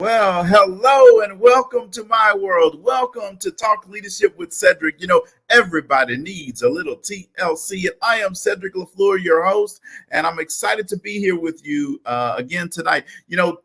Well, hello and welcome to my world. Welcome to Talk Leadership with Cedrick. Everybody needs a little TLC, and I am Cedrick LaFleur, your host, and I'm excited to be here with you again tonight.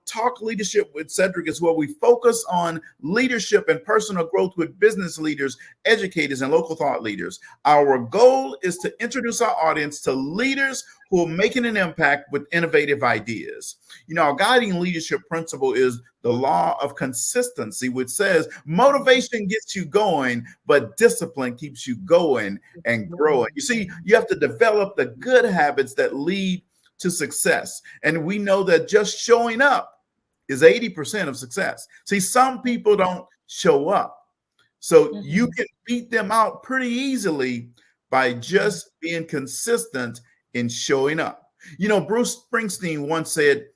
Talk Leadership with Cedrick is where we focus on leadership and personal growth with business leaders, educators, and local thought leaders. Our goal is to introduce our audience to leaders who are making an impact with innovative ideas. Our guiding leadership principle is the law of consistency, which says motivation gets you going, but discipline keeps you going and growing. You see, you have to develop the good habits that lead to success. And we know that just showing up is 80% of success. See, some people don't show up. So you can beat them out pretty easily by just being consistent in showing up. Bruce Springsteen once said,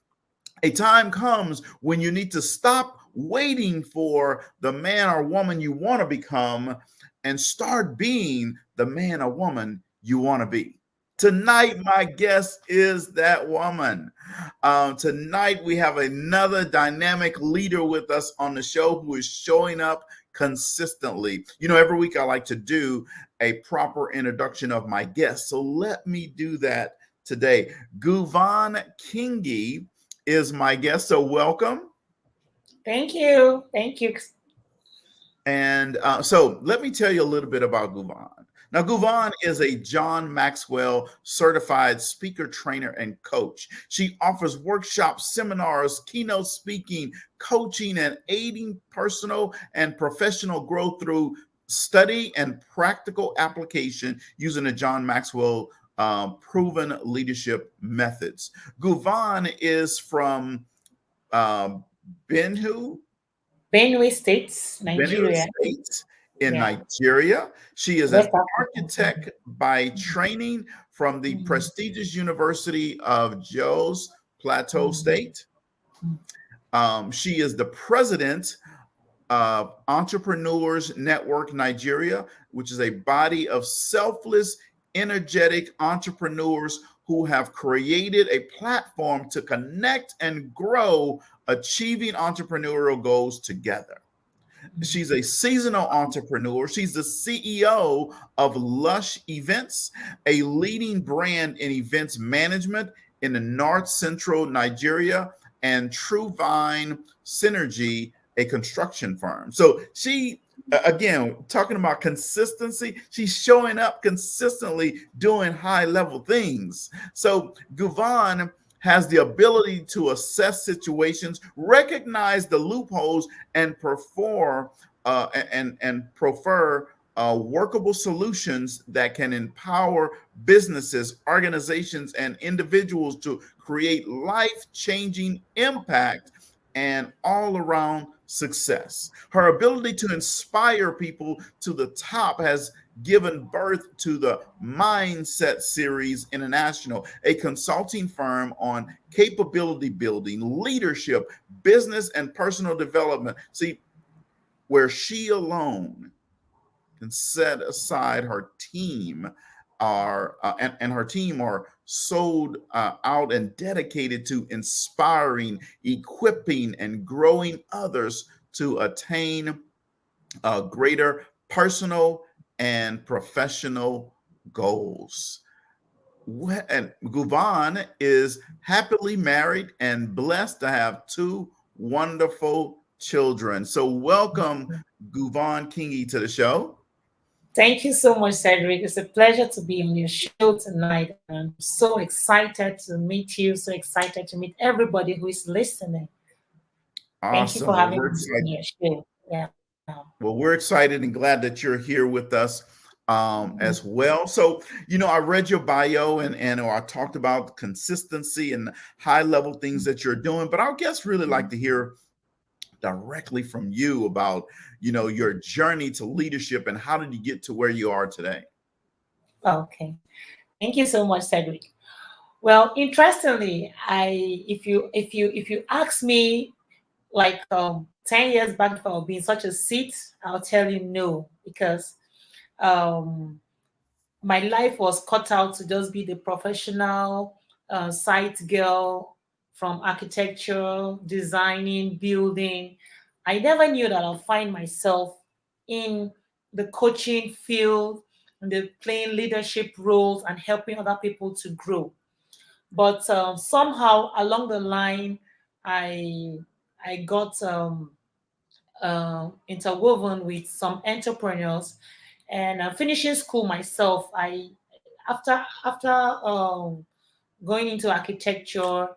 a time comes when you need to stop waiting for the man or woman you want to become and start being the man or woman you want to be. Tonight, my guest is that woman. Tonight, we have another dynamic leader with us on the show who is showing up consistently. Every week I like to do a proper introduction of my guest. So let me do that today. Nguvan Kyenge is my guest. So welcome. Thank you. Thank you. And so let me tell you a little bit about Nguvan. Now, Nguvan is a John Maxwell certified speaker, trainer, and coach. She offers workshops, seminars, keynote speaking, coaching, and aiding personal and professional growth through study and practical application using the John Maxwell proven leadership methods. Nguvan is from Benue States, Nigeria. In Nigeria. She is an architect by training from the prestigious University of Jos Plateau State. She is the president of Entrepreneurs Network Nigeria, which is a body of selfless, energetic entrepreneurs who have created a platform to connect and grow achieving entrepreneurial goals together. She's a seasonal entrepreneur. She's the CEO of Lush Events, a leading brand in events management in the North Central Nigeria, and True Vine Synergy, a construction firm. So she, again, talking about consistency, she's showing up consistently doing high level things. So Nguvan has the ability to assess situations, recognize the loopholes, and prefer workable solutions that can empower businesses, organizations, and individuals to create life-changing impact and all-around success. Her ability to inspire people to the top has given birth to the Mindset Series International, a consulting firm on capability building, leadership, business, and personal development. See, where she alone can set aside her team and her team are sold out and dedicated to inspiring, equipping, and growing others to attain greater personal and professional goals. And Nguvan is happily married and blessed to have two wonderful children. So welcome, Nguvan Kyenge, to the show. Thank you so much, Cedrick. It's a pleasure to be on your show tonight. I'm so excited to meet you, so excited to meet everybody who is listening. Awesome. Thank you for having me on your show. Yeah. Well, we're excited and glad that you're here with us as well. So, I read your bio and I talked about consistency and high level things that you're doing, but our guests really like to hear directly from you about, your journey to leadership and how did you get to where you are today? Okay. Thank you so much, Cedrick. Well, interestingly, if you ask me like 10 years back if I would be in such a seat, I'll tell you no, because my life was cut out to just be the professional site girl from architecture, designing, building. I never knew that I'll find myself in the coaching field, and the playing leadership roles and helping other people to grow. But somehow along the line, I I got interwoven with some entrepreneurs, and finishing school myself. I after going into architecture,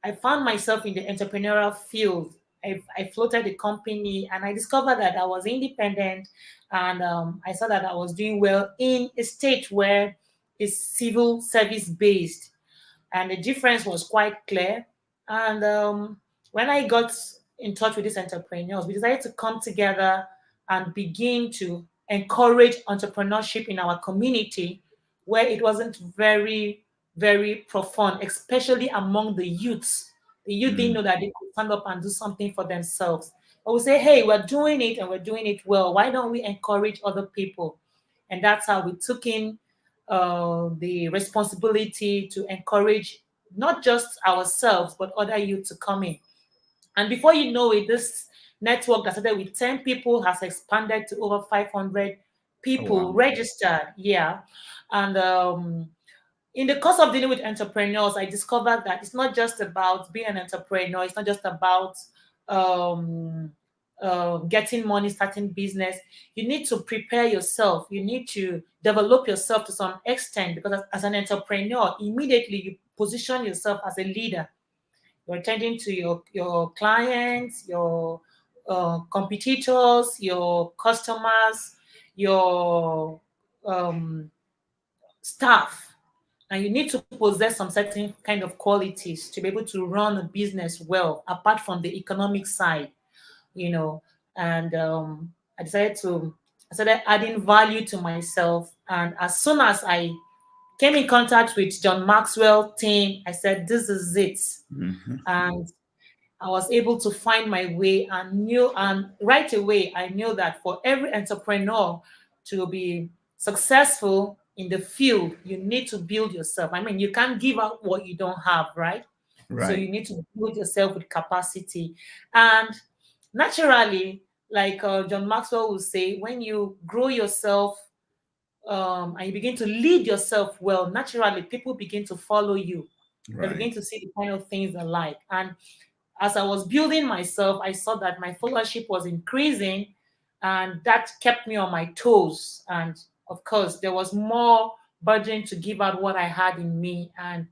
I found myself in the entrepreneurial field. I floated the company, and I discovered that I was independent, and I saw that I was doing well in a state where it's civil service based, and the difference was quite clear. And when I got in touch with these entrepreneurs, we decided to come together and begin to encourage entrepreneurship in our community, where it wasn't very profound, especially among the youths. The youth didn't Mm. know that they could stand up and do something for themselves. But we say, hey, we're doing it and we're doing it well. Why don't we encourage other people? And that's how we took in the responsibility to encourage not just ourselves, but other youth to come in. And before you know it, this network that started with 10 people has expanded to over 500 Oh, people wow. registered. Yeah. And in the course of dealing with entrepreneurs, I discovered that it's not just about being an entrepreneur, it's not just about um, getting money, starting business. You need to prepare yourself, you need to develop yourself to some extent, because as an entrepreneur, immediately you position yourself as a leader. You're attending to your clients, your competitors, your customers, your um, staff, and you need to possess some certain kind of qualities to be able to run a business well, apart from the economic side, you know. And I started adding value to myself. And as soon as I came in contact with John Maxwell team, I said, this is it. Mhm. And I was able to find my way, and knew, and right away I knew that for every entrepreneur to be successful in the field, you need to build yourself. I mean, you can't give out what you don't have, right? So Right. you need to build yourself with capacity. And naturally, like John Maxwell will say, when you grow yourself and you begin to lead yourself well, naturally people begin to follow you. They Right. begin to see the kind of things they like. And as I was building myself, I saw that my followership was increasing, and that kept me on my toes. And of course, there was more burden to give out what I had in me. And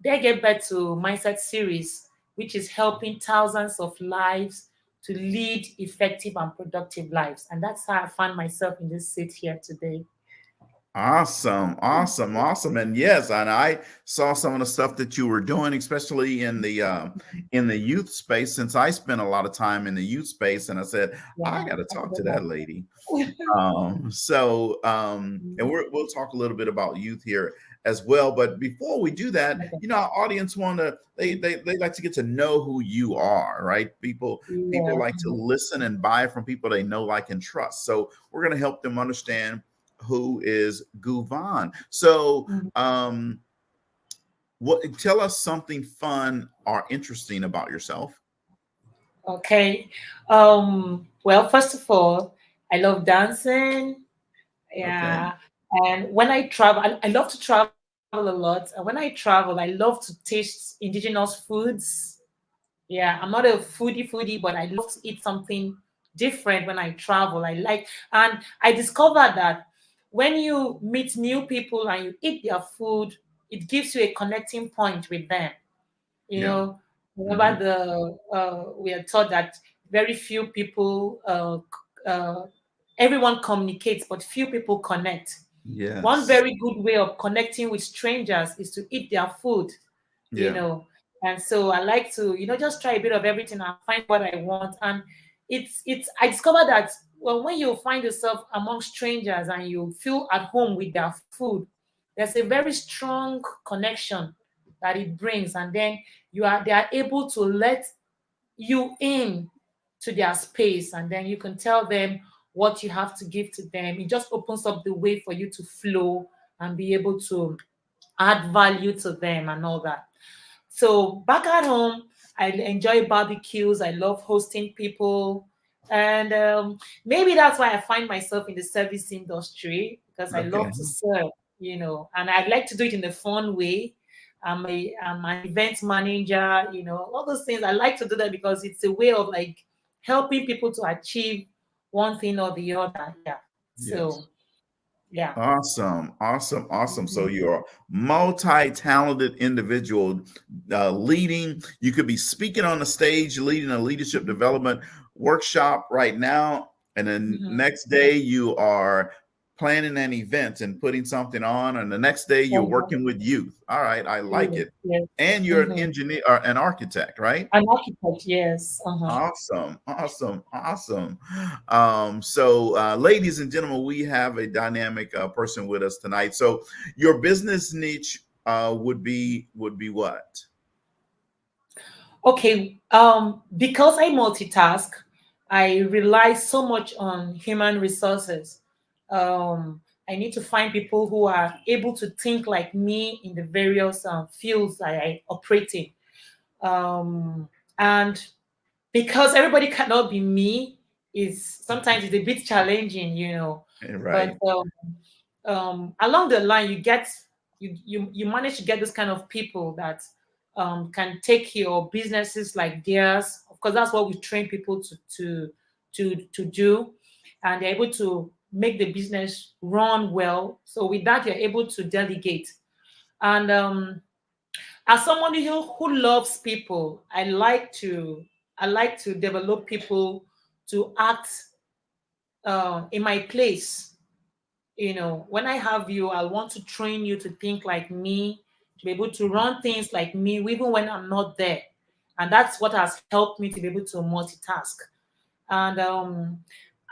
they get back to Mindset Series, which is helping thousands of lives to lead effective and productive lives. And that's how I found myself in this seat here today. Awesome, awesome, awesome. And yes, and I saw some of the stuff that you were doing, especially in the youth space, since I spent a lot of time in the youth space, and I said, I Yeah. got to I talk to forgot that that. lady. And we'll talk a little bit about youth here as well. But before we do that, Okay. our audience want to they like to get to know who you are, right? People Yeah. like to listen and buy from people they know, like, and trust. So we're going to help them understand who is Nguvan. So Mhm. what tell us something fun or interesting about yourself. Okay. Well, first of all, I love dancing. Okay. Yeah. And when I travel, I love to travel a lot. And when I travel, I love to taste indigenous foods. Yeah, I'm not a foodie, but I love to eat something different when I travel. I like, and I discovered that when you meet new people and you eat their food, it gives you a connecting point with them. You Yeah. know, remember Hmm. we are taught that very few people, everyone communicates, but few people connect. One Yes. very good way of connecting with strangers is to eat their food, you Yeah. know. And so I like to, just try a bit of everything and find what I want. And I discovered that, well, when you find yourself among strangers and you feel at home with their food, there's a very strong connection that it brings. And then they are able to let you in to their space, and then you can tell them what you have to give to them. It just opens up the way for you to flow and be able to add value to them and all that. So back at home, I enjoy barbecues. I love hosting people. And maybe that's why I find myself in the service industry, because I Okay. love to serve, and I like to do it in a fun way. I'm an event manager, all those things. I like to do that because it's a way of like helping people to achieve one thing or the other. Yeah. Yes. So, yeah. Awesome, awesome, awesome. So Mhm. you're a multi-talented individual, leading. You could be speaking on the stage, leading a leadership development workshop right now, and then Mhm. next day you are planning an event and putting something on, and the next day you're Mhm. working with youth. All right, I like Yes. it. Yes. And you're an Mhm. engineer or an architect, right? An architect, yes. Uh-huh. Awesome, awesome, awesome. Ladies and gentlemen, we have a dynamic person with us tonight. So, your business niche would be what? Okay. Because I multitask, I rely so much on human resources. I need to find people who are able to think like me in the various fields I operate in. And because everybody cannot be me, is sometimes it's a bit challenging. But Right. along the line, you manage to get this kind of people that can take your businesses like theirs. Of course, that's what we train people to do, and they're able to make the business run well. So with that, you're able to delegate. And as someone who loves people, I like to develop people to act in my place. When I have you, I want to train you to think like me, to be able to run things like me, even when I'm not there. And that's what has helped me to be able to multitask. And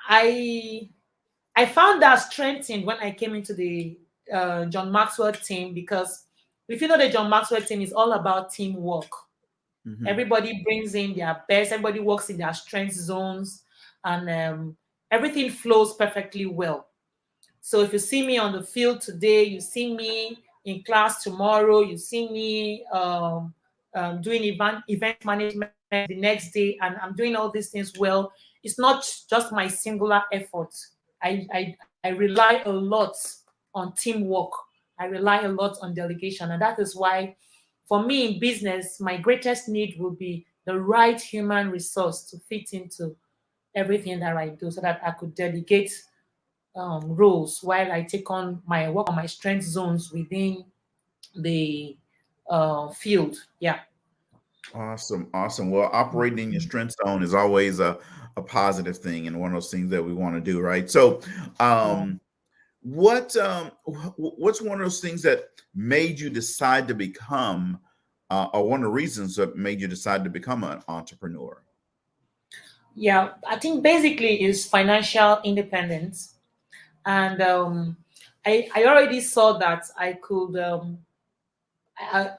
I I found that strengthened when I came into the John Maxwell team, because if you know, the John Maxwell team is all about teamwork. Hmm. Everybody brings in their best. Everybody works in their strength zones, and everything flows perfectly well. So if you see me on the field today, you see me in class tomorrow, you see me doing event management the next day, and I'm doing all these things well. It's not just my singular effort. I rely a lot on teamwork. I rely a lot on delegation, and that is why, for me in business, my greatest need will be the right human resource to fit into everything that I do, so that I could delegate roles while I take on my work on my strength zones within the field. Yeah. Awesome, awesome. Well, operating in your strength zone is always a positive thing, and one of those things that we want to do, right? So, Yeah. um, what's one of those things that made you decide to become or one of the reasons that made you decide to become an entrepreneur? Yeah. I think basically is financial independence. And I already saw that I could I,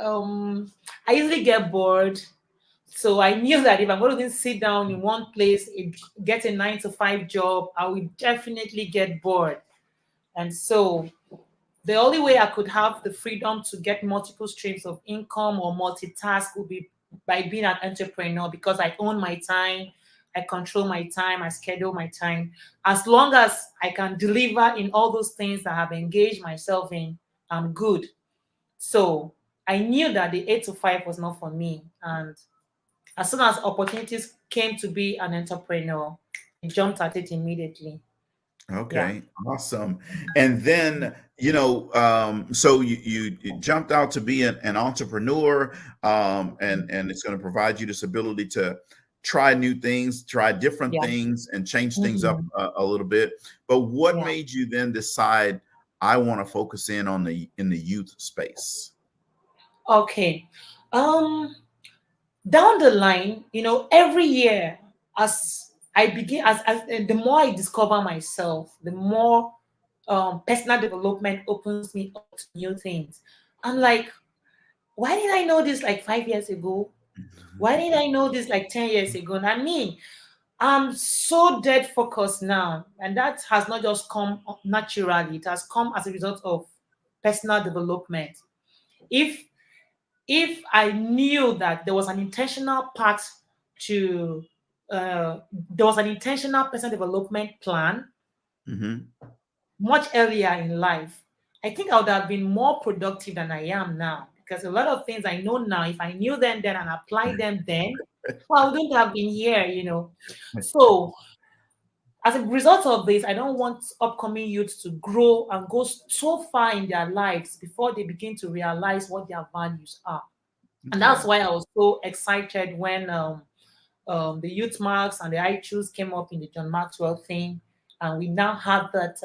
um I easily get bored. So I knew that if I'm going to sit down in one place, get a 9 to 5 job, I will definitely get bored. And so the only way I could have the freedom to get multiple streams of income or multitask would be by being an entrepreneur, because I own my time, I control my time, I schedule my time. As long as I can deliver in all those things that I have engaged myself in, I'm good. So I knew that the 8 to 5 was not for me. And as soon as opportunities came to be an entrepreneur, I jumped at it immediately. Yeah. Okay, awesome. And then, so you jumped out to be an entrepreneur, and it's going to provide you this ability to try new things, try different Yeah. things, and change things up Mhm. a little bit. But what Yeah. made you then decide I want to focus in the youth space? Okay. Um, Down the line, every year, as I begin, as the more I discover myself, the more personal development opens me up to new things. I'm like, why did I know this like 5 years ago? Why did I know this like 10 years ago? And I mean, I'm so dead focused now. And that has not just come naturally, it has come as a result of personal development. If if I knew that there was an intentional path to, there was an intentional personal development plan Mm-hmm. much earlier in life, I think I would have been more productive than I am now. Because a lot of things I know now, if I knew them then and applied them then, well, I wouldn't have been here. So as a result of this, I don't want upcoming youths to grow and go so far in their lives before they begin to realize what their values are. And that's Okay. why I was so excited when the youth marks and the I choose came up in the John Maxwell thing. And we now have that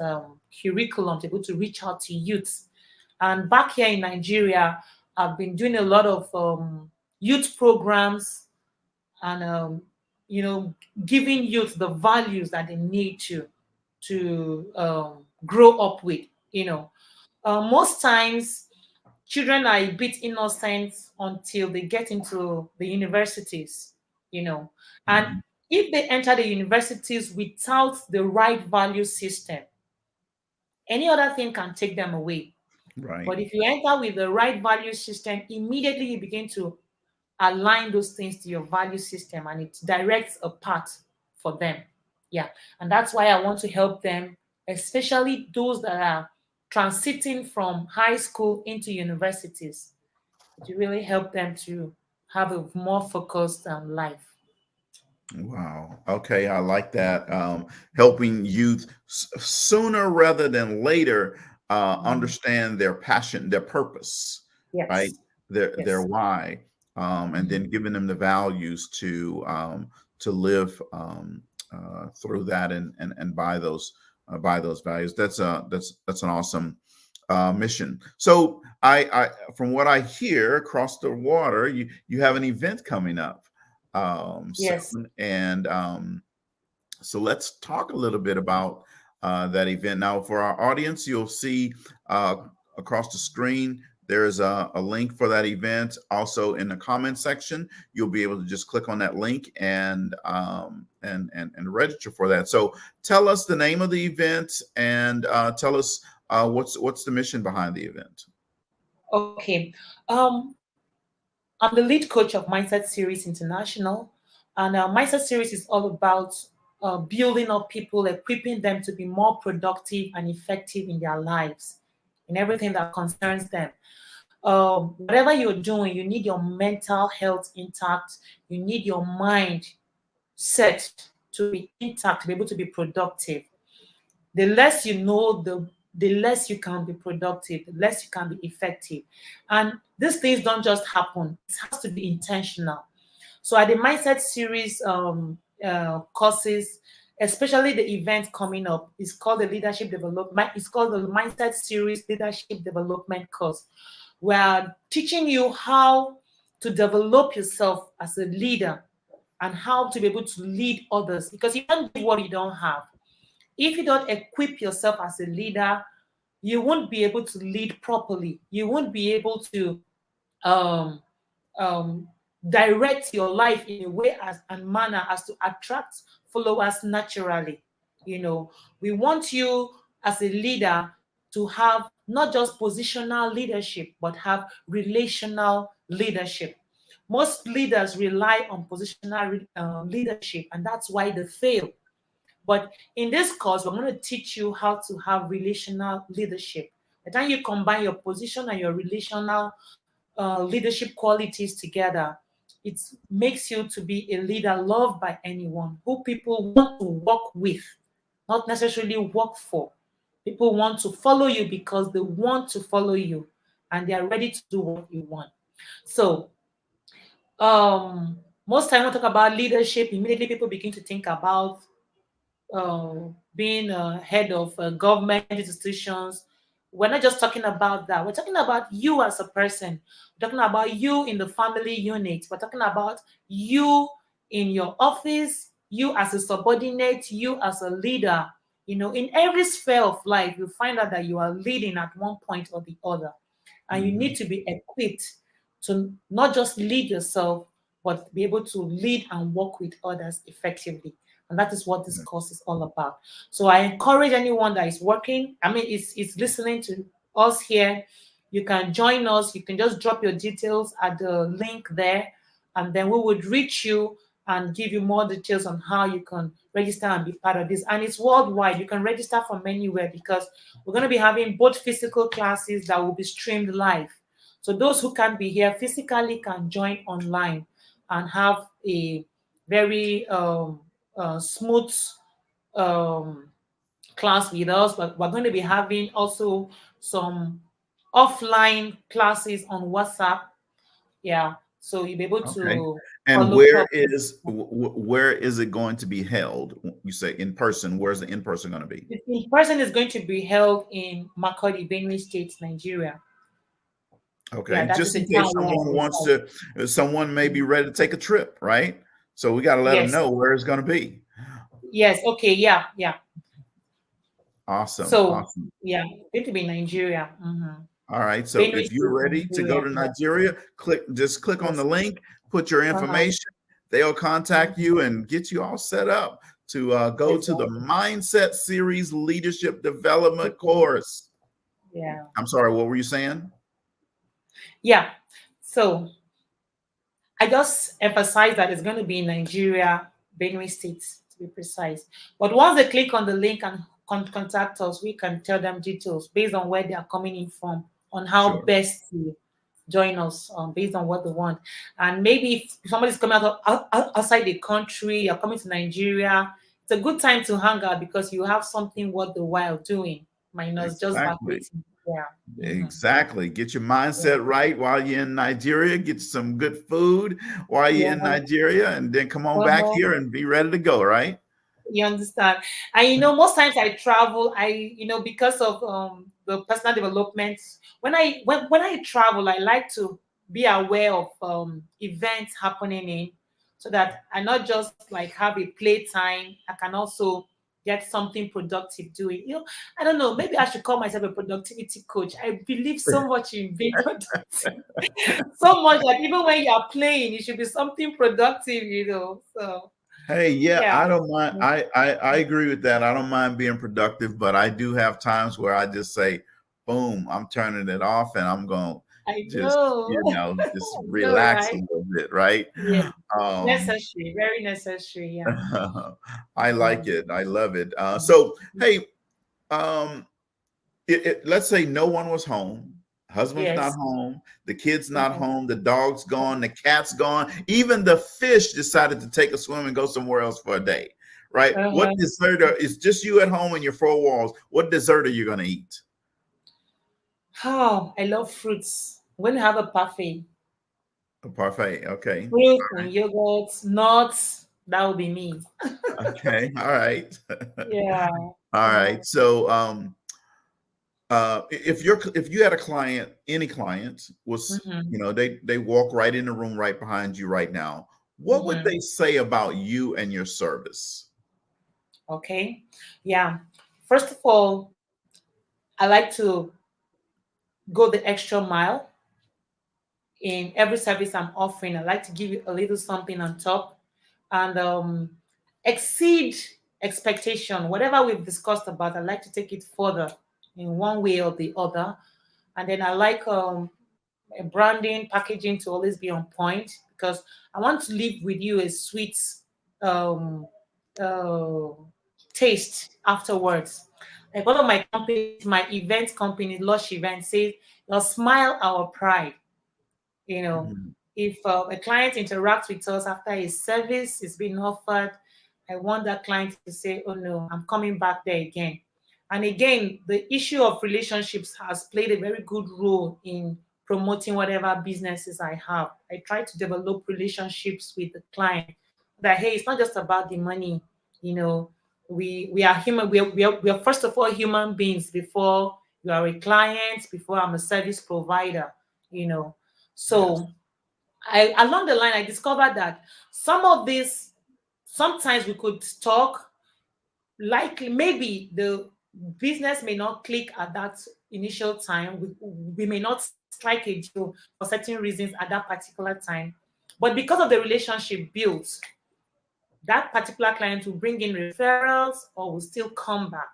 curriculum to be able to reach out to youths. And back here in Nigeria, I've been doing a lot of youth programs and giving youth the values that they need to grow up with. Most times children are a bit innocent until they get into the universities, and Mhm. if they enter the universities without the right value system, any other thing can take them away. Right. But if you enter with the right value system, immediately you begin to align those things to your value system and it directs a path for them. Yeah. And that's why I want to help them, especially those that are transiting from high school into universities, to really help them to have a more focused life. Wow. Okay, I like that. Helping youth sooner rather than later Mhm. understand their passion, their purpose, right? Yes. Their Yes. why, and Mhm. then giving them the values to live through that and by those values. That's an awesome mission. So I from what I hear across the water, you have an event coming up Yes. soon. And so let's talk a little bit about that event. Now, for our audience, you'll see uh, across the screen, there's a link for that event. Also in the comment section, you'll be able to just click on that link and register for that. So tell us the name of the event and tell us what's the mission behind the event. Okay. I'm the lead coach of Mindset Series International. And Mindset Series is all about building up people, equipping them to be more productive and effective in their lives, in everything that concerns them. Whatever you're doing, you need your mental health intact. You need your mind set to be intact, to be able to be productive. The less you know, the less you can be productive, the less you can be effective. And these things don't just happen, it has to be intentional. So at the Mindset Series courses, especially the event coming up, is called the Leadership Development. It's called the Mindset Series Leadership Development course. We're teaching you how to develop yourself as a leader and how to be able to lead others, because you can't give what you don't have. If you don't equip yourself as a leader, you won't be able to lead properly. You won't be able to um, um, direct your life in a way as and manner as to attract followers naturally. We want you as a leader to have not just positional leadership, but have relational leadership. Most leaders rely on positional leadership, and that's why they fail. But in this course, we're going to teach you how to have relational leadership. The time you combine your position and your relational leadership qualities together, it makes you to be a leader loved by anyone, who people want to work with, not necessarily work for. People want to follow you because they want to follow you and they are ready to do what you want. So, most time when we talk about leadership, immediately people begin to think about being head of government institutions. We're not just talking about that. We're talking about you as a person. We're talking about you in the family unit. We're talking about you in your office, you as a subordinate, you as a leader. In every sphere of life, you find out that you are leading at one point or the other. And you need Mhm. to be equipped to not just lead yourself, but be able to lead and work with others effectively. And that is what this course is all about. So I encourage anyone that is working, is listening to us here. you can join us. You can just drop your details at the link there, and then we would reach you and give you more details on how you can register and be part of this. And it's worldwide. You can register from anywhere because we're going to be having both physical classes that will be streamed live. So those who can't be here physically can join online and have a very smooth um, class with us. But we're going to be having also some offline classes on WhatsApp. Yeah, so you'll be able Okay. to And follow where is it going to be held? You say in person. Where's the in person going to be? The in person is going to be held in Makodi, Benue State, Nigeria. Yeah, Okay, that is just a in case town where someone wants I to, someone may be ready to take a trip, right? So we got to let them Yes, know where it's going to be. yes, okay, yeah, yeah. Awesome, So, awesome. yeah, going to be Nigeria. All right. So Benue if you're State, ready to go Nigeria. to Yeah, Nigeria, just click on the yes. link, put your Uh-huh. information. They'll contact you and get you all set up to go to the Exactly. Mindset Series Leadership Development Okay. course. Yeah. I'm sorry, what were you saying? Yeah. So I just emphasize that it's going to be in Nigeria, Benue State to be precise. But once they click on the link and contact us, we can tell them details based on where they are coming in from, on how Sure. best to join us based on what they want. And maybe if somebody's coming outside the country, you're coming to Nigeria, it's a good time to hang out because you have something worth the while doing, minus just Exactly. vacating. Yeah. Exactly. Get your Yeah. mindset right while you're in Nigeria. Get some good food while you're in Yeah. Nigeria, and then come on back Uh-huh. here and be ready to go, right? You understand? And most times I travel, because of the personal development, when I travel, I like to be aware of events happening in so that I not just like have a playtime, I can also get something productive doing. I don't know, maybe I should call myself a productivity coach. I believe so much in being productive. So much that even when you are playing, it should be something productive. So Hey, yeah, yeah. I don't mind. I agree with that. I don't mind being productive, but I do have times where I just say, boom, I'm turning it off and I'm going to I just, know. just I know, relax a right? little bit, right? Yeah. Um, Necessary, very necessary. Yeah. I like Mhm. it. I love it. So, hey, um, let's say no one was home, husband's not Yes. home, the kid's not Mhm. home, the dog's gone, the cat's gone, even the fish decided to take a swim and go somewhere else for a day, right? What Uh-huh. dessert is just you at home in your four walls? What dessert are you going to eat? Oh, I love fruits. I'm going to have a parfait. A parfait. Okay. Fruits and yogurts, nuts. That will be me. Okay. All right. Yeah. All Uh-huh. right. So if you had a client, any client was, Mm-hmm. they walk right in the room right behind you right now, what would Mm-hmm. they say about you and your service? Okay. Yeah. First of all, I like to go the extra mile in every service I'm offering. I like to give you a little something on top and exceed expectation. Whatever we've discussed about, I like to take it further in one way or the other. And then I like branding, packaging to always be on point because I want to leave with you a sweet um, uh, taste afterwards. Like one of my companies, my event company, Lush Event, says, "Your smile, our pride." You know, Mhm. if a client interacts with us after a service is being offered, I want that client to say, "Oh no, I'm coming back there again." And again, the issue of relationships has played a very good role in promoting whatever businesses I have. I try to develop relationships with the client that, hey, it's not just about the money. You know, we are human. We are first of all human beings before you are a client, before I'm a service provider. You know, Yes. so I along the line I discovered that some of this sometimes we could talk, likely maybe the business may not click at that initial time. We may not strike a deal for certain reasons at that particular time. But because of the relationship built, that particular client will bring in referrals or will still come back.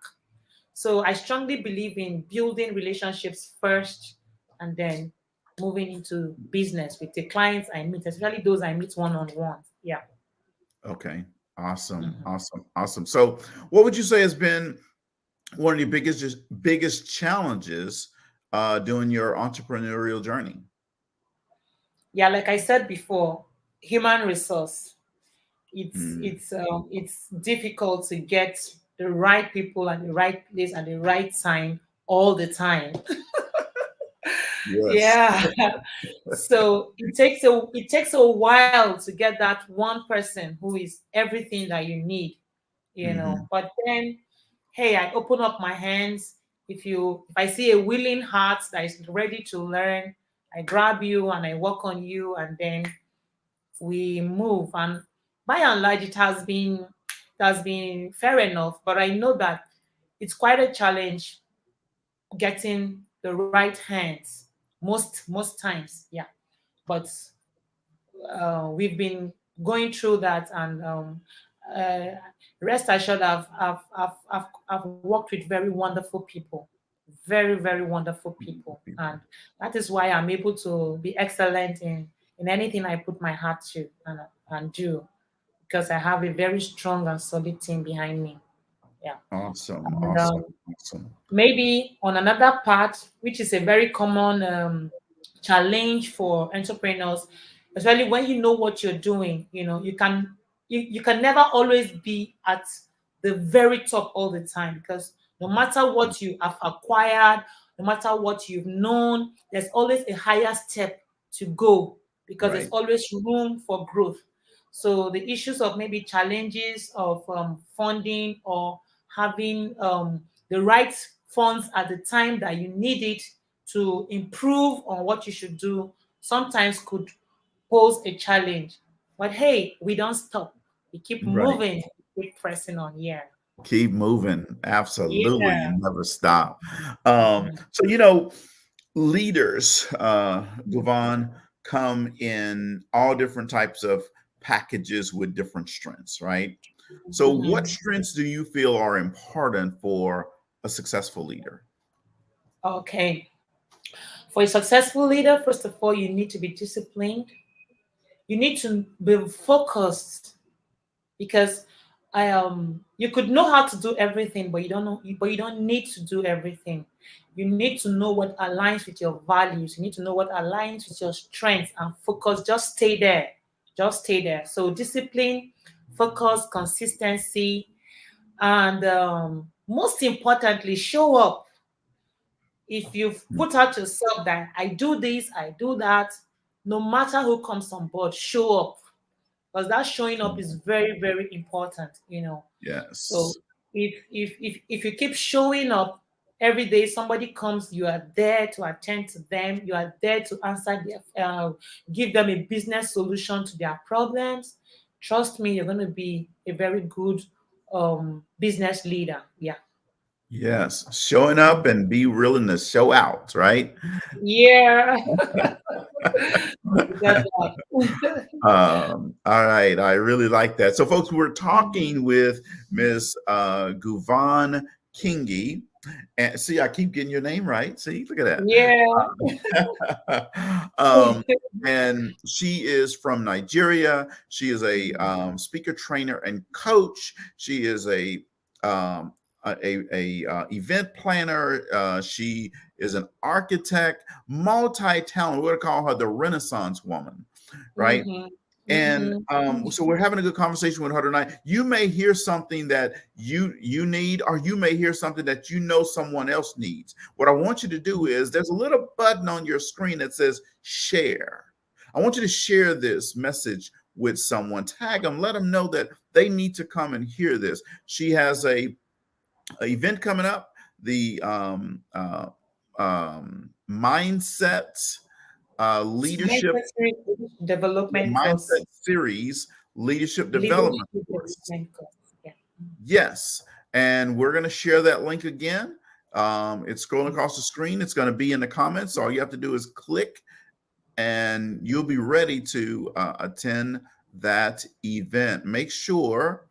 So I strongly believe in building relationships first and then moving into business with the clients I meet, especially those I meet one-on-one. Yeah. Okay. Awesome. Mhm. Awesome. Awesome. So what would you say has been one of your biggest challenges during your entrepreneurial journey? Yeah, like I said before, human resource. Mm, It's difficult to get the right people at the right place at the right time all the time. yes. Yeah. So it takes a while to get that one person who is everything that you need, Hmm. But then, hey, I open up my hands. If I see a willing heart that is ready to learn, I grab you and I work on you, and then we move. And by and large, it has been fair enough. But I know that it's quite a challenge getting the right hands most times. Yeah, but we've been going through that, and uh, rest assured, I've worked with very wonderful people, very wonderful people, and People. that is why I'm able to be excellent in anything I put my heart to and do, because I have a very strong and solid team behind me. Yeah. Awesome. And Awesome. Awesome. maybe on another part, which is a very common challenge for entrepreneurs, especially when you know what you're doing, you can never always be at the very top all the time, because no matter what you have acquired, no matter what you've known, there's always a higher step to go, because there's Right. always room for growth. So the issues of maybe challenges of funding, or having the right funds at the time that you need it to improve on what you should do sometimes could pose a challenge. But hey, we don't stop. We keep Right. moving, keep pressing on. Yeah. Keep moving. Absolutely. Yeah. You never stop. Mhm. So, leaders, Nguvan, come in all different types of packages with different strengths, right? So, what Mhm. strengths do you feel are important for a successful leader? Okay. For a successful leader, first of all, you need to be disciplined. You need to be focused, because you could know how to do everything, but you don't need to do everything. You need to know what aligns with your values. You need to know what aligns with your strengths, and focus. Just stay there. Just stay there. So discipline, focus, consistency, and most importantly, show up. If you've put out yourself that I do this, I do that, no matter who comes on board, show up, because that showing up is very, very important. So Yes. if you keep showing up every day, somebody comes, you are there to attend to them, you are there to answer give them a business solution to their problems. Trust me, you're going to be a very good business leader. Yeah. Yes. Showing up and be willing to show out, right? Yeah. You got that. All right, I really like that. So, folks, we're talking with Miss Nguvan Kyenge, and see, I keep getting your name right. See, look at Yeah. that. And she is from Nigeria. She is a speaker, trainer, and coach. She is um, event planner. She is an architect, multi-talented. We're gonna call her the Renaissance woman, right? Mm-hmm. And Mm-hmm. so we're having a good conversation with her tonight. You may hear something that you need, or you may hear something that someone else needs. What I want you to do is there's a little button on your screen that says share. I want you to share this message with someone, tag them, let them know that they need to come and hear this. She has a event coming up, the mindset leadership Necessary development mindset course. series leadership Leadership development course. development course. Yeah. Yes. And we're going to share that link again. It's scrolling across the screen. It's going to be in the comments. All you have to do is click and you'll be ready to attend that event. Make sure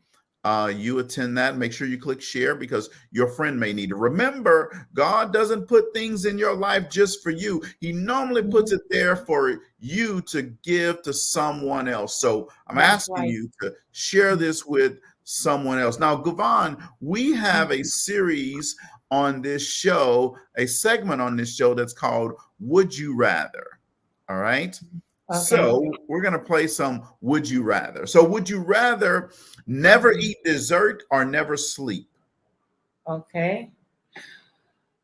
you attend that. Make sure you click share because your friend may need it. Remember, God doesn't put things in your life just for you. He normally puts Mhm. it there for you to give to someone else. So I'm That's asking right. you to share this with someone else. Now, Nguvan, we have a series on this show, a segment on this show that's called Would You Rather? All right. Okay. So we're going to play some Would You Rather. So, would you rather never Mhm. eat dessert or never sleep? Okay.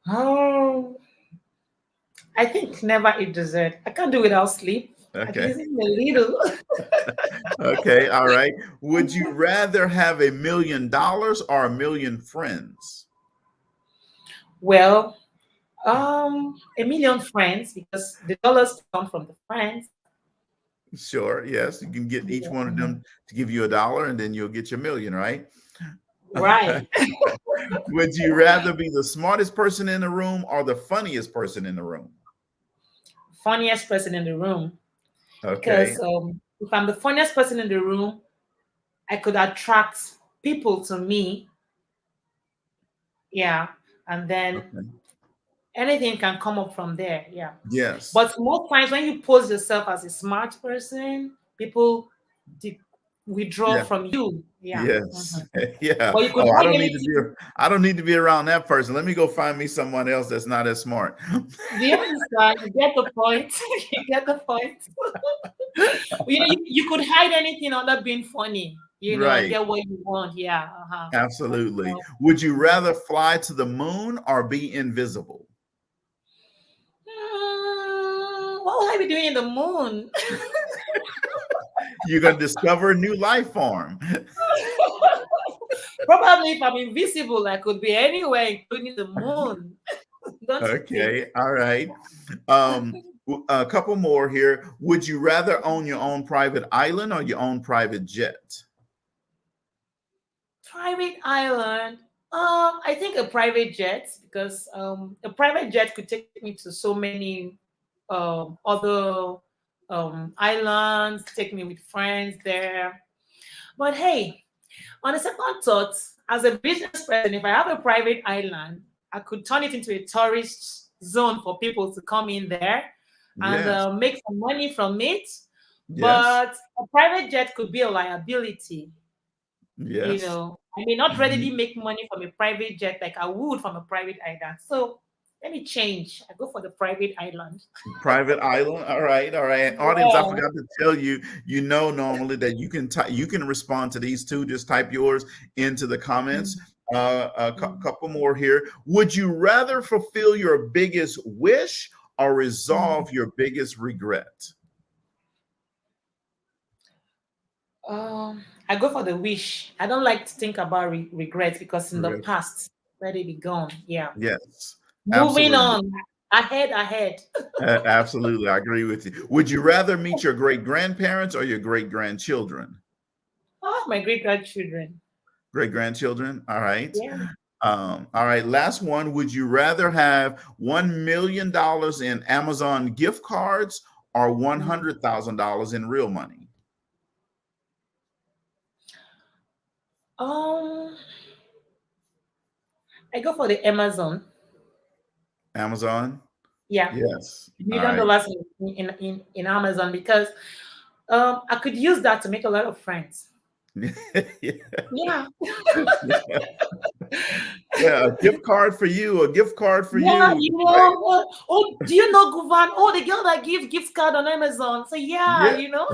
Oh, I think never eat dessert. I can't do without sleep. At Okay. least in a little. Okay. All right. Would you rather have $1 million or a million friends? Well, 1 million friends because the dollars come from the friends. Sure. Yes. You can get each Yeah. one of them to give you $1 and then you'll get your million, right? Right. Would you rather be the smartest person in the room or the funniest person in the room? Funniest person in the room. Okay. Because if I'm the funniest person in the room, I could attract people to me. Yeah. And then Okay. anything can come up from there. Yeah. Yes. But most times when you pose yourself as a smart person, people de- withdraw Yeah. from you. Yeah. Yes. Mhm. Yeah. But you could Oh, hide anything. I don't need to be around that person. Let me go find me someone else that's not as smart. Do you understand? You get the point. You get the point. You could hide anything under being funny, and Right. get what you want. Yeah. Uh-huh. Absolutely. So, Would you rather fly to the moon or be invisible? what will I be doing in the moon? You're going to discover a new life form. Probably if I'm invisible, I could be anywhere, including the moon. Don't you think? Okay. All right. A couple more here. Would you rather own your own private island or your own private jet? Private island. I think a private jet because a private jet could take me to so many other islands, take me with friends there. But hey, on a second thought, as a business person, if I have a private island, I could turn it into a tourist zone for people to come in there and Yes. make some money from it. Yes. But a private jet could be a liability. Yes. I may not readily Mhm. make money from a private jet like I would from a private island. So let me change. I go for the private island. Private island. All right, all right. Audience, I Yeah. forgot to tell you, you know normally that you can respond to these two. Just type yours into the comments. Mhm. Mhm. Couple more here. Would you rather fulfill your biggest wish or Mhm. resolve your biggest regret? I go for the wish. I don't like to think about regret because in the Regret. past, let it be gone. Yeah. Yes, Moving absolutely. on. Ahead, ahead. Absolutely. I agree with you. Would you rather meet your great grandparents or your great grandchildren? Oh, my great grandchildren. Great grandchildren. All right. Yeah. All right, last one. Would you rather have $1 million in Amazon gift cards or Mm. $100,000 in real money? Um, I go for the Amazon. Amazon? Yeah. Yes. All million right. dollars in Amazon because I could use that to make a lot of friends. Yeah. Yeah. Yeah, a gift card for you, a gift card for Yeah, you. Right. do you know Nguvan? Oh, the girl that gives gift card on Amazon. So yeah, Yeah,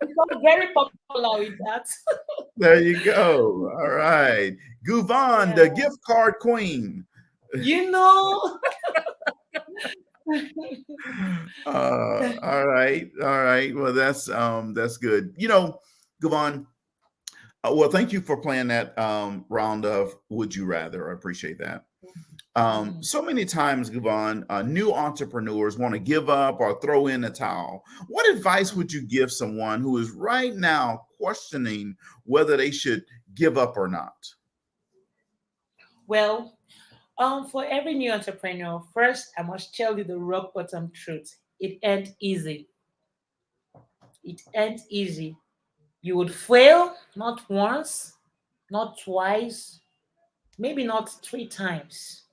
become very popular with that. there you go. All right. Nguvan, Yeah. the gift card queen. You know. All right. All right. Well, that's good. Nguvan, well, thank you for playing that round of Would You Rather. I appreciate that. Mhm. So many times, Gavon, new entrepreneurs want to give up or throw in the towel. What advice would you give someone who is right now questioning whether they should give up or not? Well, for every new entrepreneur, first I must tell you the rock bottom truth. It ain't easy. It ain't easy. You would fail not once, not twice, maybe not 3 times.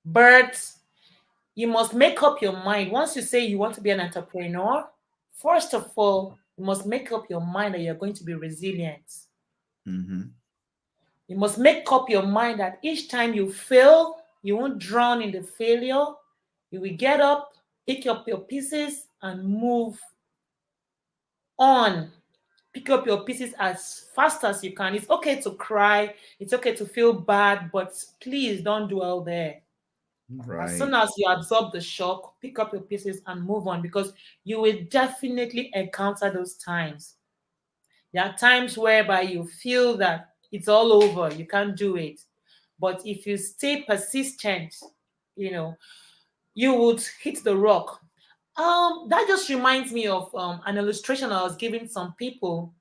But you must make up your mind. Once you say you want to be an entrepreneur, first of all, you must make up your mind that you're going to be resilient. Mm-hmm. You must make up your mind that each time you fail, you won't drown in the failure. You will get up, pick up your pieces, and move on. Pick up your pieces as fast as you can. It's okay to cry, it's okay to feel bad, but please don't dwell there. As Right. soon as you absorb the shock, pick up your pieces and move on, because you will definitely encounter those times. There are times whereby you feel that it's all over, you can't do it. But if you stay persistent, you know, you would hit the rock. That just reminds me of an illustration I was giving some people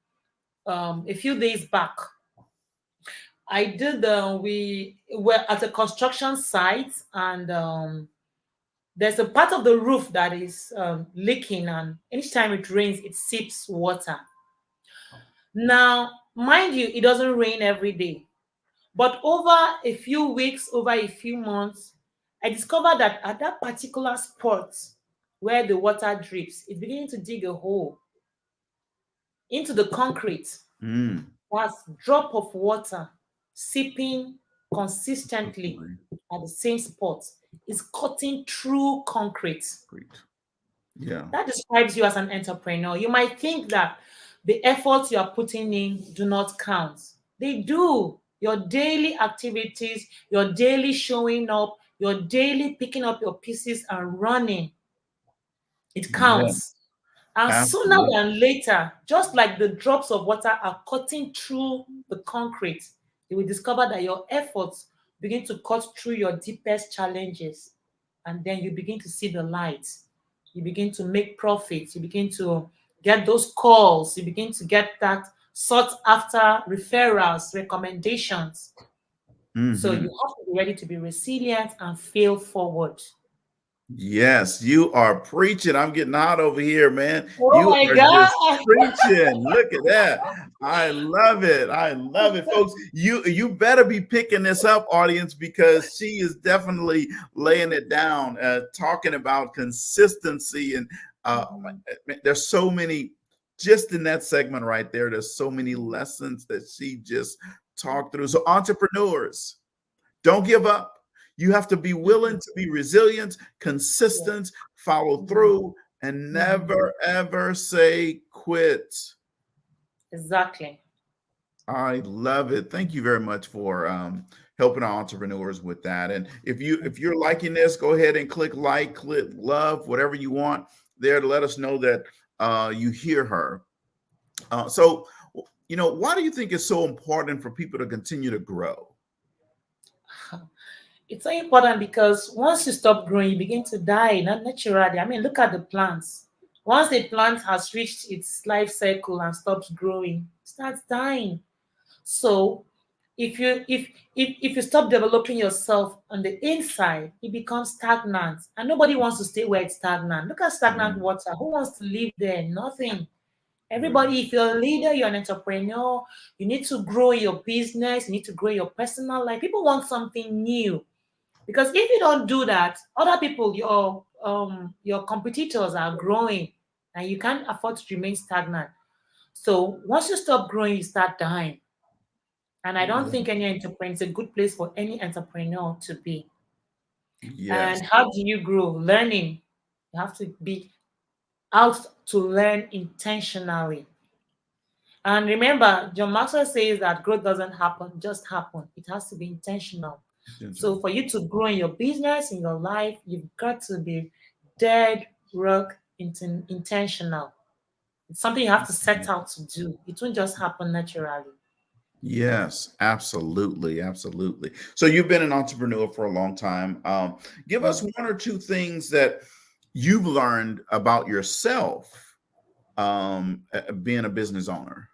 a few days back. I did, we were at a construction site, and there's a part of the roof that is leaking, and each time it rains, it seeps water. Now, mind you, it doesn't rain every day. But over a few weeks, over a few months, I discovered that at that particular spot where the water drips, it's beginning to dig a hole into the concrete. Mm. That's drop of water seeping consistently Right. at the same spot. Is cutting through concrete. Great. Yeah. That describes you as an entrepreneur. You might think that the efforts you are putting in do not count. They do. Your daily activities, your daily showing up, your daily picking up your pieces and running, it Yeah. counts. And sooner Absolutely. than later, just like the drops of water are cutting through the concrete, you will discover that your efforts begin to cut through your deepest challenges. And then you begin to see the light. You begin to make profits. You begin to get those calls. You begin to get that sought after referrals, recommendations. So you Mm-hmm. have to be ready to be resilient and fail forward. Yes, you are preaching. I'm getting hot over here, man. Oh You my are just God. preaching. Look at that. I love it. I love it, folks. You better be picking this up, audience, because she is definitely laying it down, talking about consistency. And there's so many, just in that segment right there, there's so many lessons that she just talked through. So entrepreneurs, don't give up. You have to be willing to be resilient, Yeah. consistent, follow Mhm. through, and Mhm. never ever say quit. Exactly. I love it. Thank you very much for helping our entrepreneurs with that. And if you're liking this, go ahead and click like, click love, whatever you want there to let us know that you hear her. So, why do you think it's so important for people to continue to grow? It's so important because once you stop growing, you begin to die, not naturally. I mean, look at the plants. Once a plant has reached its life cycle and stops growing, it starts dying. So if you stop developing yourself on the inside, it becomes stagnant. And nobody wants to stay where it's stagnant. Look at stagnant Mm, water. Who wants to live there? Nothing. right. Everybody, if you're a leader, you're an entrepreneur, you need to grow your business, you need to grow your personal life. People want something new. Because if you don't do that, other people, your competitors are growing and you can't afford to remain stagnant. So once you stop growing, you start dying. And I don't Yeah. think any entrepreneur is a good place for any entrepreneur to be. Yes. And how do you grow? Learning. You have to be out to learn intentionally. And remember, John Maxwell says that growth doesn't happen, just happen. It has to be intentional. So Intentional. for you to grow in your business, in your life, you've got to be dead rock intentional. It's something you have to set out to do. It won't just happen naturally. Yes, absolutely, absolutely. So you've been an entrepreneur for a long time. Give us one or two things that you've learned about yourself, being a business owner.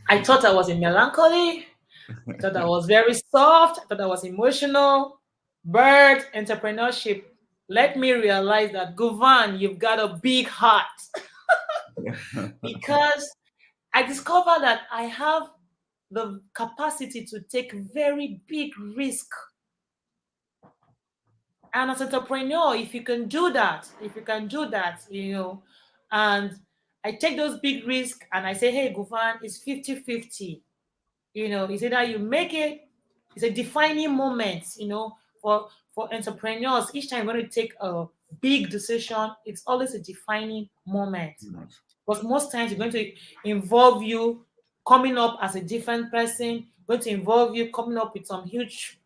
I thought I was a melancholy. I thought I was very soft. I thought I was emotional. But entrepreneurship let me realize that Nguvan, you've got a big heart. because I discovered that I have the capacity to take very big risk. And as an entrepreneur, if you can do that, and I take those big risks and I say, hey, Nguvan, it's 50-50. It's either you make it, it's a defining moment, for entrepreneurs. Each time you're going to take a big decision, it's always a defining moment. Because most times you're going to involve you coming up as a different person, going to involve you coming up with some huge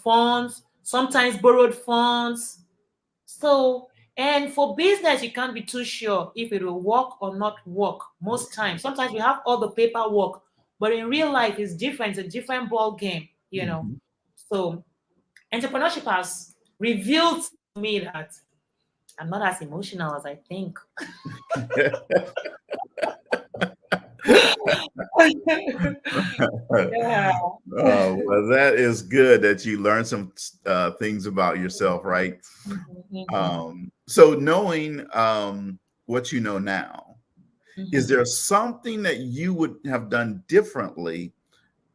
funds, sometimes borrowed funds. So, and for business, you can't be too sure if it will work or not work most times. Sometimes we have all the paperwork, but in real life, it's different. It's a different ball game. Mhm. So, entrepreneurship has revealed to me that I'm not as emotional as I think. Yeah. Well, that is good that you learned some things about yourself, right? Mhm, mhm, So knowing what you know now, is mhm. there something that you would have done differently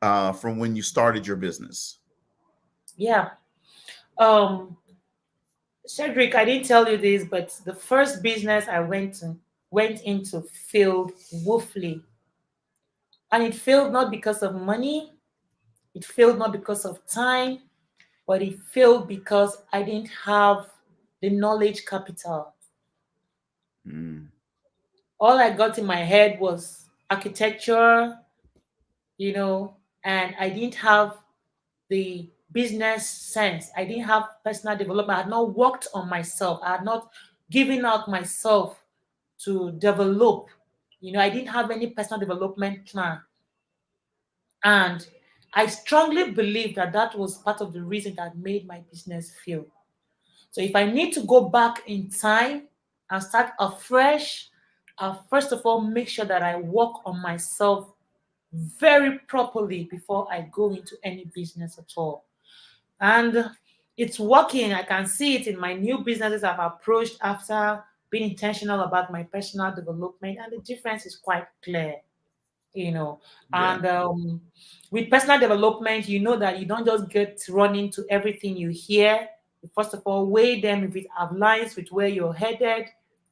from when you started your business? Yeah. Um, Cedric, I didn't tell you this, but the first business I went into failed woefully. And it failed not because of money, it failed not because of time, but it failed because I didn't have the knowledge capital. Mm, All I got in my head was architecture, you know, and I didn't have the business sense. I didn't have personal development. I had not worked on myself. I had not given out myself to develop. I didn't have any personal development plan. And I strongly believe that that was part of the reason that made my business fail. So if I need to go back in time and start afresh, I'll first of all make sure that I work on myself very properly before I go into any business at all. And it's working. I can see it in my new businesses I've approached after being intentional about my personal development, and the difference is quite clear you know yeah. and with personal development, you know that you don't just get running to everything you hear. You first of all weigh them. If it aligns with where you're headed,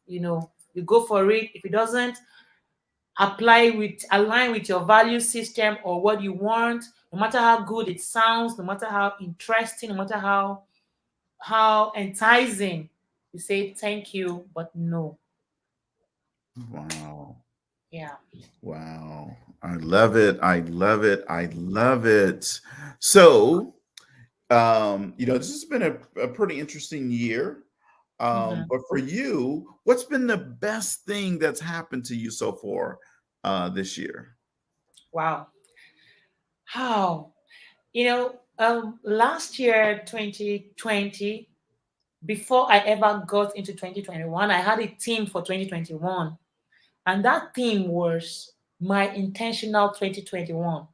you go for it. If it doesn't align with your value system or what you want, no matter how good it sounds, no matter how interesting, no matter how enticing, you say thank you, but no. Wow. Yeah. Wow. I love it. I love it. I love it. So, this has been a pretty interesting year. Mhm. But for you, what's been the best thing that's happened to you so far this year? Wow. How? Last year, 2020, before I ever got into 2021, I had a theme for 2021. And that theme was my intentional 2021.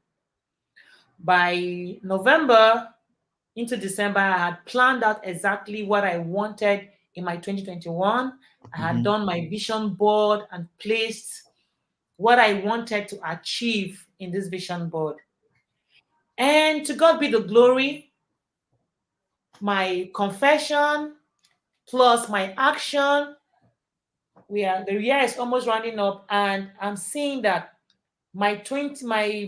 By November into December, I had planned out exactly what I wanted in my 2021. I had Mhm. done my vision board and placed what I wanted to achieve in this vision board. And to God be the glory, my confession plus my action, the year is almost running up, and I'm seeing that my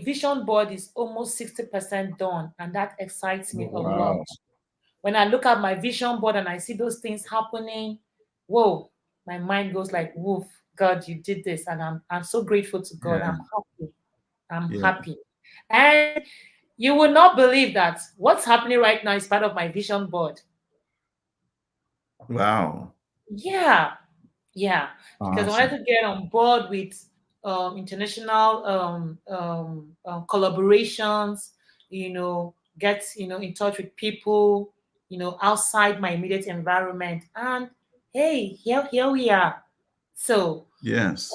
vision board is almost 60% done, and that excites me a lot. Wow. When I look at my vision board and I see those things happening, whoa, my mind goes like, woof, God, you did this. And I'm so grateful to God. Yeah. I'm happy. I'm Yeah. happy. And you will not believe that what's happening right now is part of my vision board. Wow. Yeah. Yeah, because I wanted Awesome. to get on board with international collaborations. Get in touch with people outside my immediate environment, and hey, here we are. So Yes.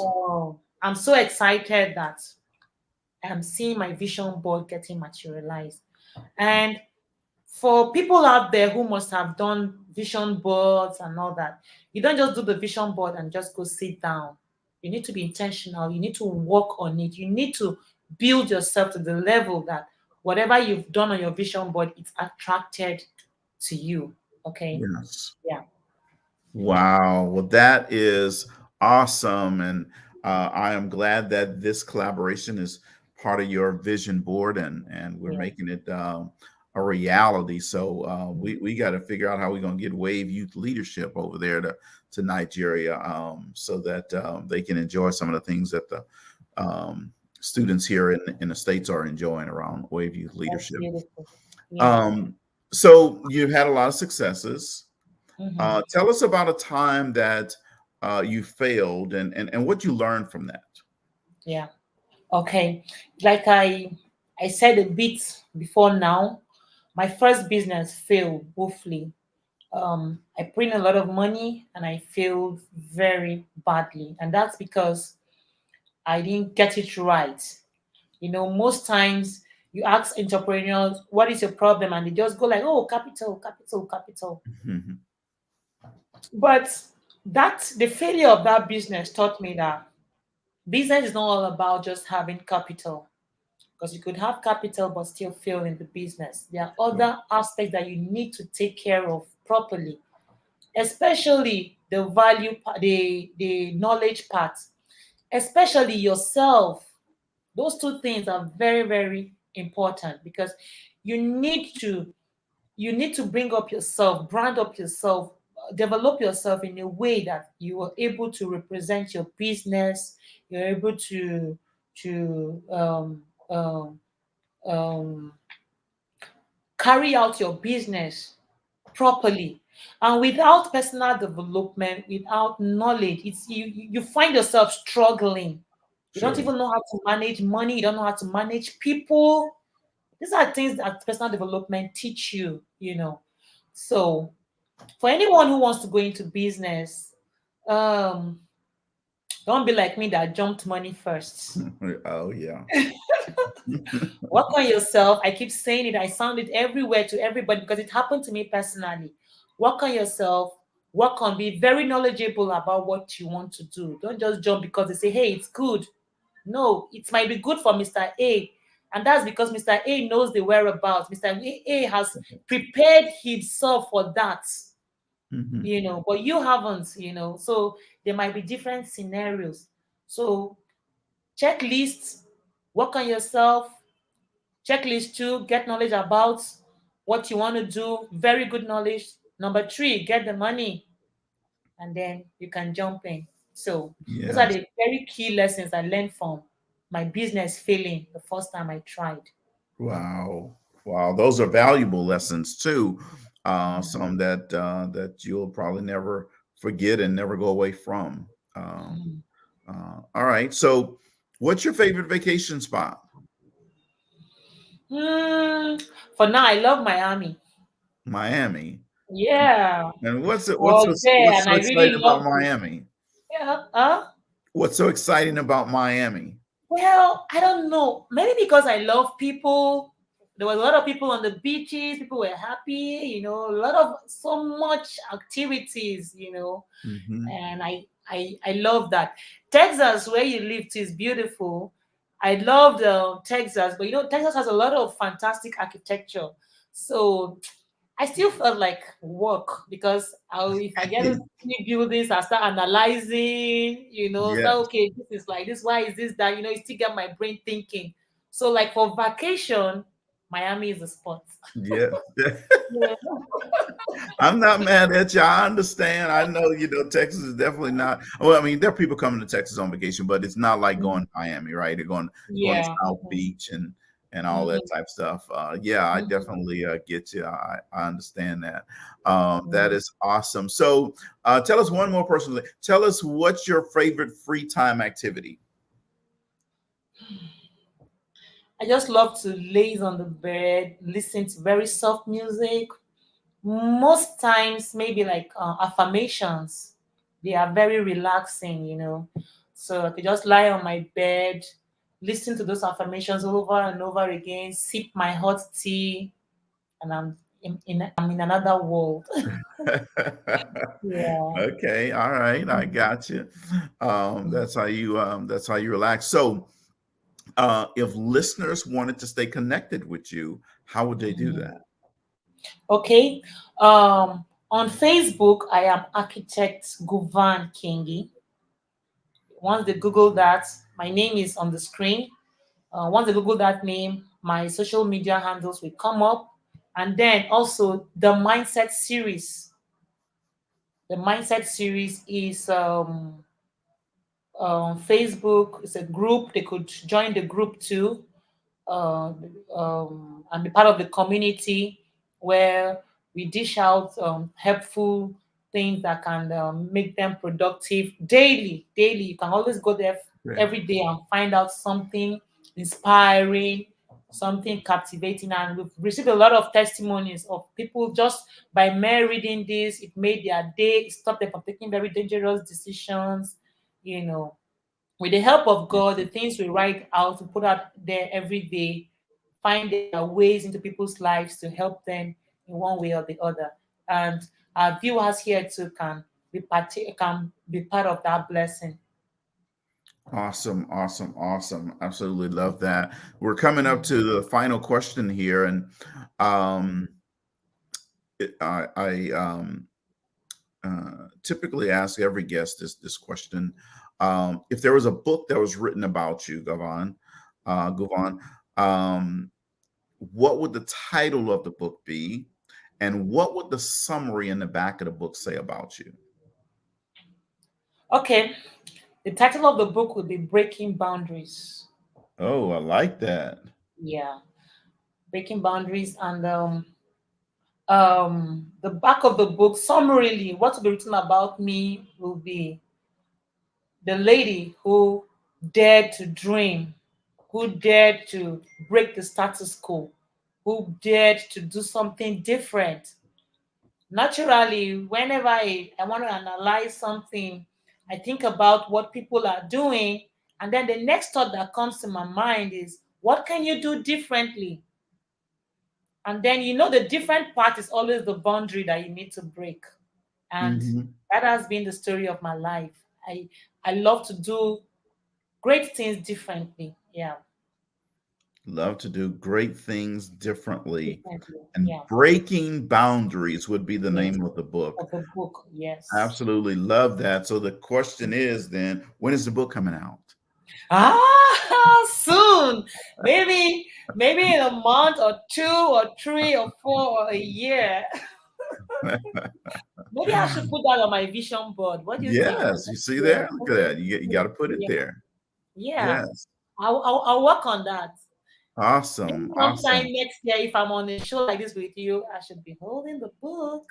I'm so excited that I'm seeing my vision board getting materialized. And for people out there who must have done vision boards and all that, you don't just do the vision board and just go sit down. You need to be intentional. You need to work on it. You need to build yourself to the level that whatever you've done on your vision board, it's attracted to you. Okay. Yes. Yeah. Wow. Well, that is awesome. And I am glad that this collaboration is part of your vision board, and we're Yeah. making it a reality. So Mhm. we got to figure out how we're going to get Wave Youth Leadership over there to Nigeria, so that they can enjoy some of the things that the students here in the States are enjoying around Wave Youth That's Leadership. beautiful. Yeah. Um, so you've had a lot of successes. Hmm. Tell us about a time that you failed, and what you learned from that. Yeah. Okay. Like I said a bit before now, my first business failed woefully. I put in a lot of money and I failed very badly. And that's because I didn't get it right. Most times you ask entrepreneurs, what is your problem? And they just go like, oh, capital, capital, capital. Mhm. But the failure of that business taught me that business is not all about just having capital, because you could have capital but still fail in the business. There are other aspects that you need to take care of properly, especially the the knowledge part, especially yourself. Those two things are very, very important, because you need to bring up yourself, brand up yourself, develop yourself in a way that you are able to represent your business. You're able to um, carry out your business properly. And without personal development, without knowledge, you find yourself struggling. You don't Sure. even know how to manage money. You don't know how to manage people. These are things that personal development teach you. So for anyone who wants to go into business, um, don't be like me that jumped money first. Oh yeah. Work on yourself. I keep saying it. I sound it everywhere to everybody because it happened to me personally. Work on yourself. Work on, be very knowledgeable about what you want to do. Don't just jump because they say, hey, it's good. No, it might be good for Mr. A. And that's because Mr. A knows the whereabouts. Mr. A has prepared himself for that, Mhm. but you haven't. So there might be different scenarios. So checklist, work on yourself. Checklist two, get knowledge about what you want to do. Very good knowledge. Number three, get the money, and then you can jump in. So those are Yes. the very key lessons I learned from my business failing the first time I tried. Wow. Wow. Those are valuable lessons too. Mhm. Some that you'll probably never forget and never go away from. Um, Mhm. all right. So, what's your favorite vacation spot? Mm, for now, I love Miami. Miami. Yeah, And I was there what's and so I exciting really about loved it. Miami? Yeah. What's so exciting about Miami? Well, I don't know. Maybe because I love people. There was a lot of people on the beaches. People were happy. A lot of so much activities. Hmm. And I love that. Texas, where you live, is beautiful. I loved Texas, but Texas has a lot of fantastic architecture. So I still felt like work, because if I get to see buildings, I start analyzing, Yes. start, okay, this is like this, why is this that, it still get my brain thinking. So like for vacation, Miami is the spot. Yes. Yeah. I'm not mad at you. I understand. I know, Texas is definitely not. Well, I mean, there are people coming to Texas on vacation, but it's not like going to Miami, right? They're going to Yeah. South Beach and all that Mhm. type stuff. Yeah, I Mhm. definitely get you. I understand that. That Mhm. is awesome. So, tell us one more personally. Tell us what's your favorite free time activity. I just love to laze on the bed, listen to very soft music. Most times, maybe like affirmations. They are very relaxing. So I could just lie on my bed, listen to those affirmations over and over again, sip my hot tea, and I'm in another world. Yeah. Okay, all right, I got you. That's how you relax. So, if listeners wanted to stay connected with you, how would they do Mhm. that? Okay. On Facebook, I am architect Nguvan Kyenge. Once they Google that, my name is on the screen. Once they Google that name, my social media handles will come up. And then also the Mindset series. The Mindset series is Facebook. It's a group. They could join the group too, uh, and be part of the community where we dish out helpful things that can make them productive daily. Daily, you can always go there Great. every day and find out something inspiring, something captivating. And we've received a lot of testimonies of people just by mere reading this, it made their day, it stopped them from taking very dangerous decisions. You know, with the help of God, the things we write out, we put out there every day, find their ways into people's lives to help them in one way or the other. And our viewers here too can be part of that blessing. Awesome, awesome, awesome. Absolutely love that. We're coming up to the final question here, and um, I typically ask every guest this question: if there was a book that was written about you, Nguvan, um, what would the title of the book be, and what would the summary in the back of the book say about you? Okay, the title of the book will be Breaking Boundaries. Oh, I like that. Yeah, Breaking Boundaries. And the back of the book, summarily, what will be written about me will be the lady who dared to dream, who dared to break the status quo, who dared to do something different. Naturally, whenever I want to analyze something, I think about what people are doing. And then the next thought that comes to my mind is, what can you do differently? And then, the different part is always the boundary that you need to break. And Hmm. that has been the story of my life. I love to do great things differently. Yeah, Love to do great things differently. differently. And Yeah, Breaking Boundaries would be the yes, name of the book. of the book. Yes. Absolutely love that. So the question is then, when is the book coming out? Soon. Maybe in a month or two or three or four or a year. Maybe I should put that on my vision board. What do you think for Yes, you next see year? there? Look at that. You got to put it Yeah, there. yeah. Yes. I'll work on that. Maybe Awesome. sometime Awesome. next year, if I'm on a show like this with you, I should be holding the book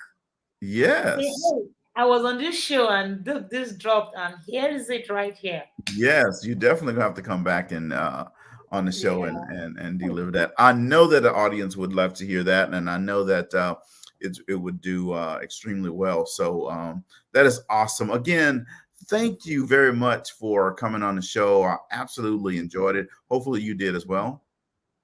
and say, Yes. "Hey, I was on this show and this dropped, and here is it right here." Yes, you definitely have to come back and on the show Yeah. and deliver that. I know that the audience would love to hear that, and I know that it would do extremely well. So that is awesome. Again, thank you very much for coming on the show. I absolutely enjoyed it. Hopefully, you did as well.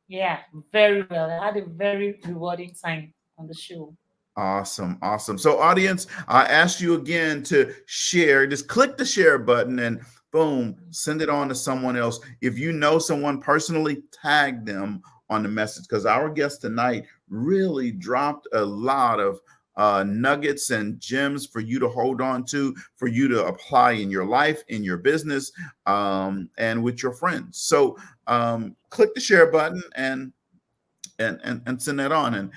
Yeah, very well. I had a very rewarding time on the show. Awesome, awesome. So, audience, I ask you again to share. Just click the share button and boom, send it on to someone else. If you know someone personally, tag them on the message because our guest tonight really dropped a lot of nuggets and gems for you to hold on to, for you to apply in your life, in your business, and with your friends. So, click the share button and send that on.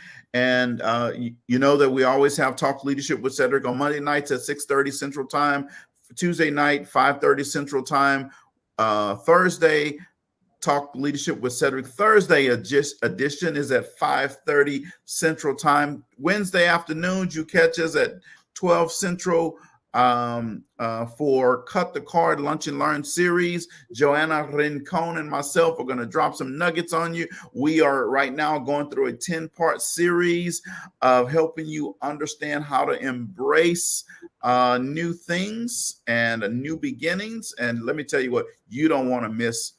You know that we always have Talk Leadership with Cedrick on Monday nights at 6:30 Central Time, Tuesday night 5:30 Central Time, Thursday Talk Leadership with Cedrick Thursday edition is at 5:30 Central Time. Wednesday afternoons, you catch us at 12 Central for Cut the Card Lunch and Learn series. Joanna Rincon and myself are going to drop some nuggets on you. We are right now going through a 10-part series of helping you understand how to embrace new things and new beginnings. And let me tell you what, you don't want to miss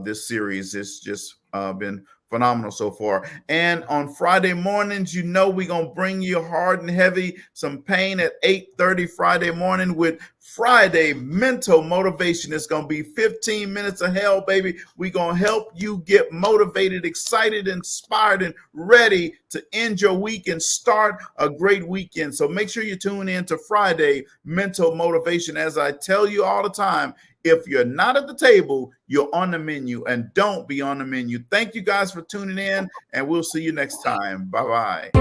this series. It's just been phenomenal so far. And on Friday mornings, you know we're going to bring you hard and heavy, some pain at 8:30 Friday morning with Friday mental motivation. It's going to be 15 minutes of hell, baby. We're going to help you get motivated, excited, inspired, and ready to end your week and start a great weekend. So make sure you tune in to Friday mental motivation. As I tell you all the time, if you're not at the table, you're on the menu, and don't be on the menu. Thank you guys for tuning in, and we'll see you next time. Bye-bye.